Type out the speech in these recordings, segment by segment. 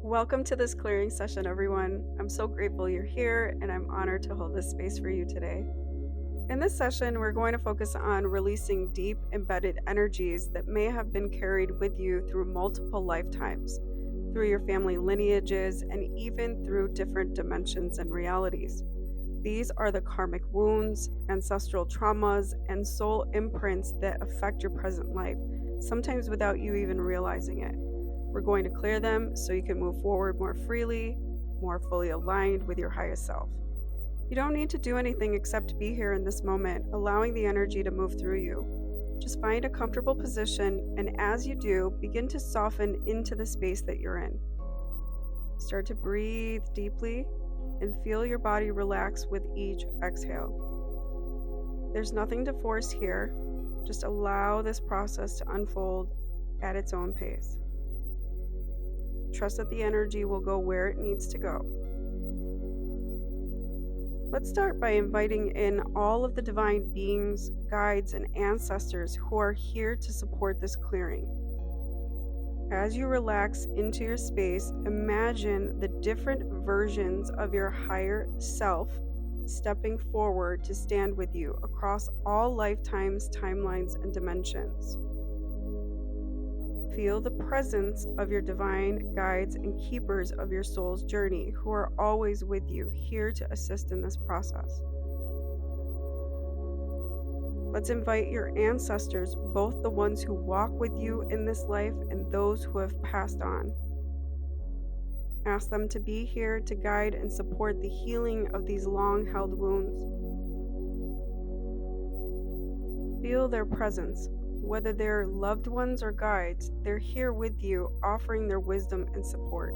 Welcome to this clearing session, everyone. I'm so grateful you're here, and I'm honored to hold this space for you today. In this session, we're going to focus on releasing deep embedded energies that may have been carried with you through multiple lifetimes, through your family lineages, and even through different dimensions and realities. These are the karmic wounds, ancestral traumas, and soul imprints that affect your present life, sometimes without you even realizing it. We're going to clear them so you can move forward more freely, more fully aligned with your highest self. You don't need to do anything except be here in this moment, allowing the energy to move through you. Just find a comfortable position, and as you do, begin to soften into the space that you're in. Start to breathe deeply and feel your body relax with each exhale. There's nothing to force here, just allow this process to unfold at its own pace. Trust that the energy will go where it needs to go. Let's start by inviting in all of the divine beings, guides, and ancestors who are here to support this clearing. As you relax into your space, imagine the different versions of your higher self stepping forward to stand with you across all lifetimes, timelines, and dimensions. Feel the presence of your divine guides and keepers of your soul's journey who are always with you, here to assist in this process. Let's invite your ancestors, both the ones who walk with you in this life and those who have passed on. Ask them to be here to guide and support the healing of these long-held wounds. Feel their presence. Whether they're loved ones or guides, they're here with you, offering their wisdom and support.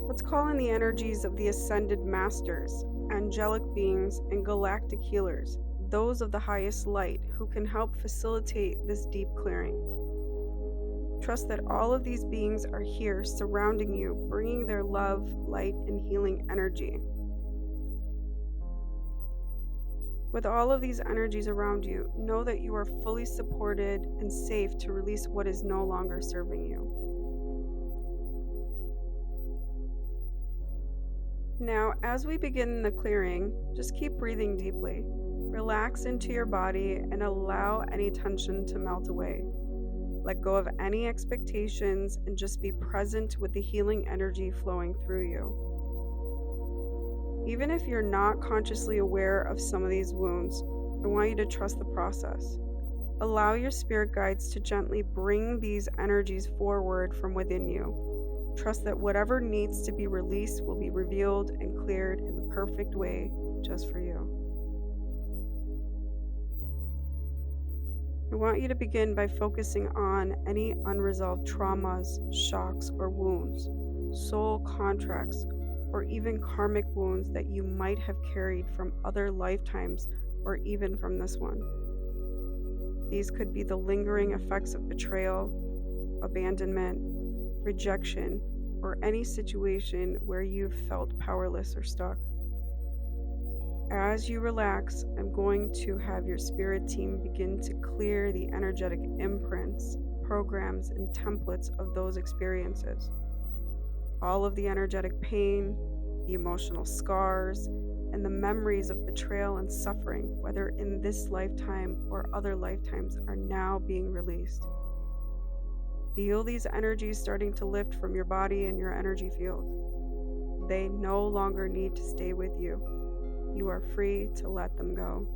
Let's call in the energies of the ascended masters, angelic beings, and galactic healers, those of the highest light, who can help facilitate this deep clearing. Trust that all of these beings are here, surrounding you, bringing their love, light, and healing energy. With all of these energies around you, know that you are fully supported and safe to release what is no longer serving you. Now, as we begin the clearing, just keep breathing deeply. Relax into your body and allow any tension to melt away. Let go of any expectations and just be present with the healing energy flowing through you. Even if you're not consciously aware of some of these wounds, I want you to trust the process. Allow your spirit guides to gently bring these energies forward from within you. Trust that whatever needs to be released will be revealed and cleared in the perfect way just for you. I want you to begin by focusing on any unresolved traumas, shocks, or wounds, soul contracts, or even karmic wounds that you might have carried from other lifetimes or even from this one. These could be the lingering effects of betrayal, abandonment, rejection, or any situation where you've felt powerless or stuck. As you relax, I'm going to have your spirit team begin to clear the energetic imprints, programs, and templates of those experiences. All of the energetic pain, the emotional scars, and the memories of betrayal and suffering, whether in this lifetime or other lifetimes, are now being released. Feel these energies starting to lift from your body and your energy field. They no longer need to stay with you. You are free to let them go.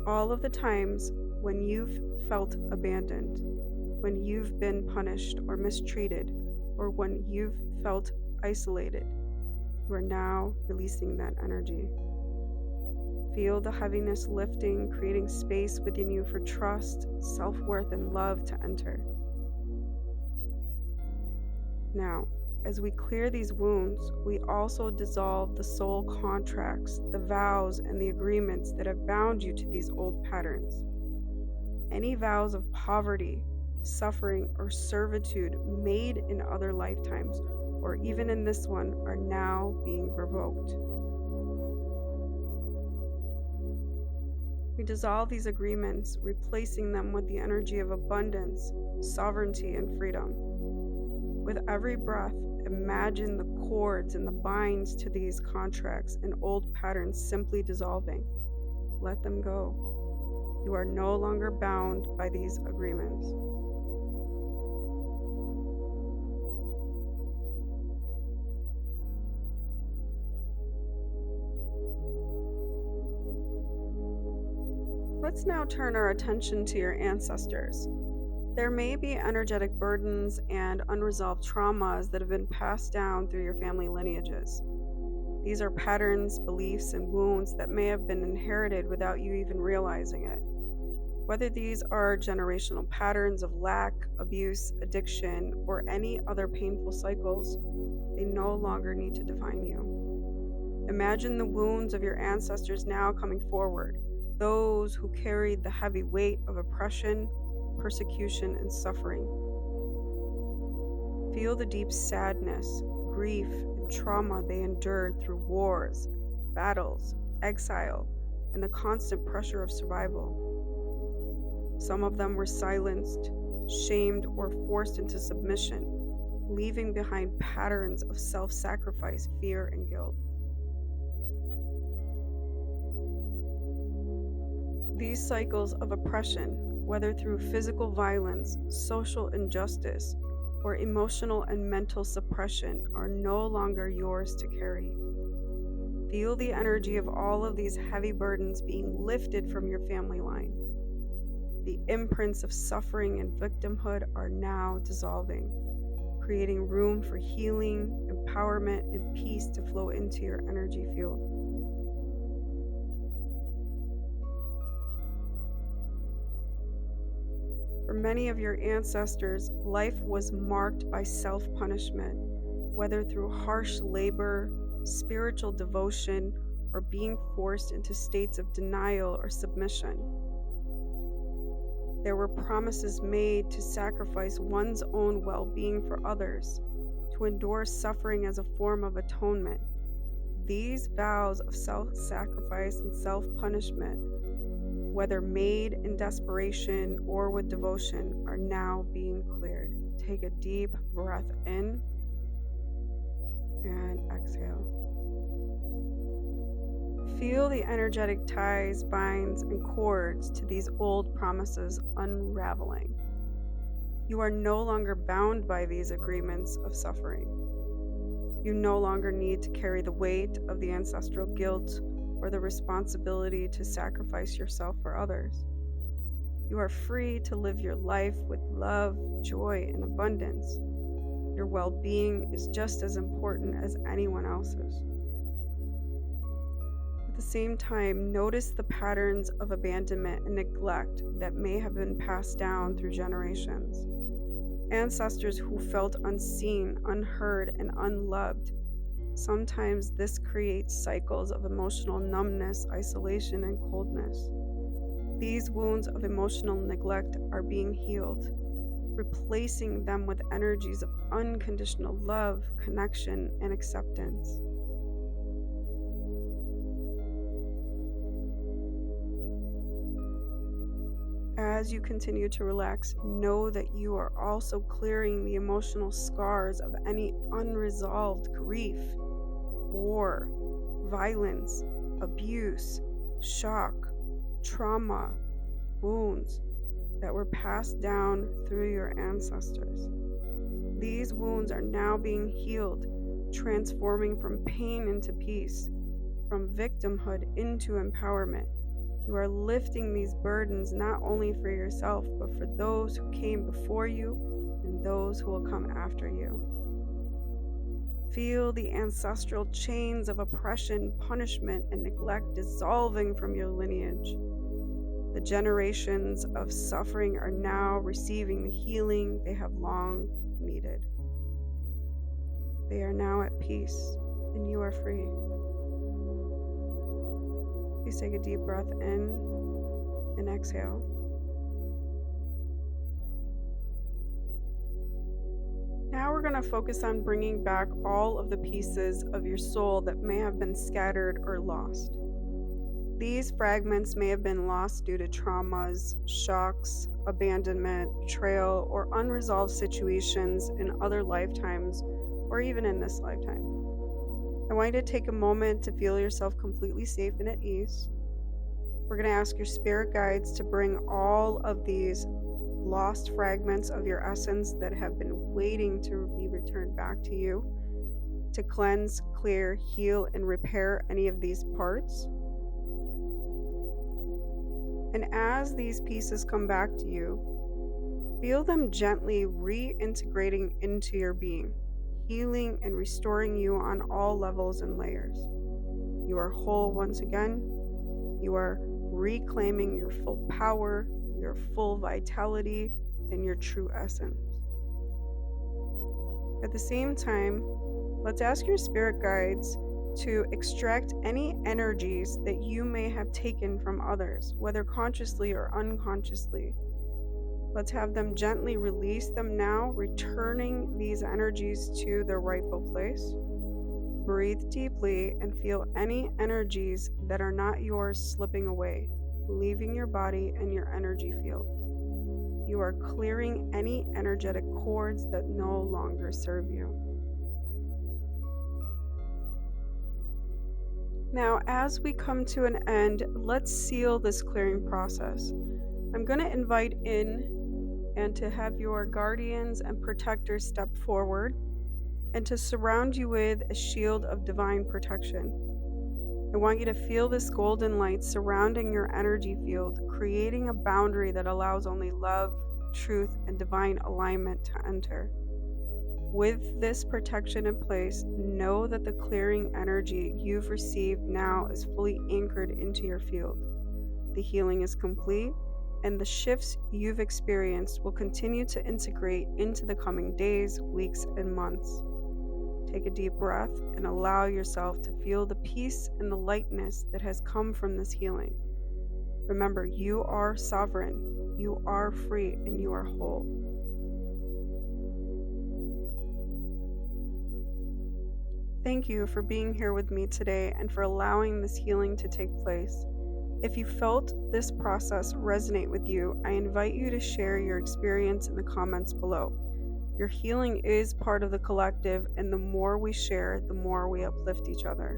All of the times when you've felt abandoned, when you've been punished or mistreated, or when you've felt isolated, you are now releasing that energy. Feel the heaviness lifting, creating space within you for trust, self-worth, and love to enter. Now, as we clear these wounds, we also dissolve the soul contracts, the vows, and the agreements that have bound you to these old patterns. Any vows of poverty, suffering, or servitude made in other lifetimes, or even in this one, are now being revoked. We dissolve these agreements, replacing them with the energy of abundance, sovereignty, and freedom. With every breath, imagine the cords and the binds to these contracts and old patterns simply dissolving. Let them go. You are no longer bound by these agreements. Let's now turn our attention to your ancestors. There may be energetic burdens and unresolved traumas that have been passed down through your family lineages. These are patterns, beliefs, and wounds that may have been inherited without you even realizing it. Whether these are generational patterns of lack, abuse, addiction, or any other painful cycles, they no longer need to define you. Imagine the wounds of your ancestors now coming forward, those who carried the heavy weight of oppression, persecution, and suffering. Feel the deep sadness, grief, and trauma they endured through wars, battles, exile, and the constant pressure of survival. Some of them were silenced, shamed, or forced into submission, leaving behind patterns of self-sacrifice, fear, and guilt. These cycles of oppression, whether through physical violence, social injustice, or emotional and mental suppression, are no longer yours to carry. Feel the energy of all of these heavy burdens being lifted from your family line. The imprints of suffering and victimhood are now dissolving, creating room for healing, empowerment, and peace to flow into your energy field. For many of your ancestors, life was marked by self-punishment, whether through harsh labor, spiritual devotion, or being forced into states of denial or submission. There were promises made to sacrifice one's own well-being for others, to endure suffering as a form of atonement. These vows of self-sacrifice and self-punishment, whether made in desperation or with devotion, are now being cleared. Take a deep breath in and exhale. Feel the energetic ties, binds, and cords to these old promises unraveling. You are no longer bound by these agreements of suffering. You no longer need to carry the weight of the ancestral guilt or the responsibility to sacrifice yourself for others. You are free to live your life with love, joy, and abundance. Your well-being is just as important as anyone else's. At the same time, notice the patterns of abandonment and neglect that may have been passed down through generations. Ancestors who felt unseen, unheard, and unloved. Sometimes this creates cycles of emotional numbness, isolation, and coldness. These wounds of emotional neglect are being healed, replacing them with energies of unconditional love, connection, and acceptance. As you continue to relax, know that you are also clearing the emotional scars of any unresolved grief, war, violence, abuse, shock, trauma, wounds that were passed down through your ancestors. These wounds are now being healed, transforming from pain into peace, from victimhood into empowerment. You are lifting these burdens not only for yourself, but for those who came before you and those who will come after you. Feel the ancestral chains of oppression, punishment, and neglect dissolving from your lineage. The generations of suffering are now receiving the healing they have long needed. They are now at peace, and you are free. Please take a deep breath in and exhale. Now we're going to focus on bringing back all of the pieces of your soul that may have been scattered or lost. These fragments may have been lost due to traumas, shocks, abandonment, betrayal, or unresolved situations in other lifetimes, or even in this lifetime. I want you to take a moment to feel yourself completely safe and at ease. We're going to ask your spirit guides to bring all of these lost fragments of your essence that have been waiting to be returned back to you, to cleanse, clear, heal, and repair any of these parts. And as these pieces come back to you, feel them gently reintegrating into your being, healing and restoring you on all levels and layers. You are whole once again. You are reclaiming your full power, your full vitality, and your true essence. At the same time, let's ask your spirit guides to extract any energies that you may have taken from others, whether consciously or unconsciously. Let's have them gently release them now, returning these energies to their rightful place. Breathe deeply and feel any energies that are not yours slipping away, leaving your body and your energy field. You are clearing any energetic cords that no longer serve you. Now, as we come to an end, let's seal this clearing process. I'm going to invite in and to have your guardians and protectors step forward and to surround you with a shield of divine protection. I want you to feel this golden light surrounding your energy field, creating a boundary that allows only love, truth, and divine alignment to enter. With this protection in place, know that the clearing energy you've received now is fully anchored into your field. The healing is complete, and the shifts you've experienced will continue to integrate into the coming days, weeks, and months. Take a deep breath and allow yourself to feel the peace and the lightness that has come from this healing. Remember, you are sovereign, you are free, and you are whole. Thank you for being here with me today and for allowing this healing to take place. If you felt this process resonate with you, I invite you to share your experience in the comments below. Your healing is part of the collective, and the more we share, the more we uplift each other.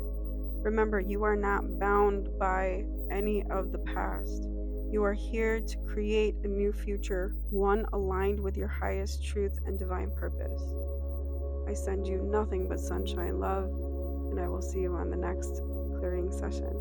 Remember, you are not bound by any of the past. You are here to create a new future, one aligned with your highest truth and divine purpose. I send you nothing but sunshine love, and I will see you on the next clearing session.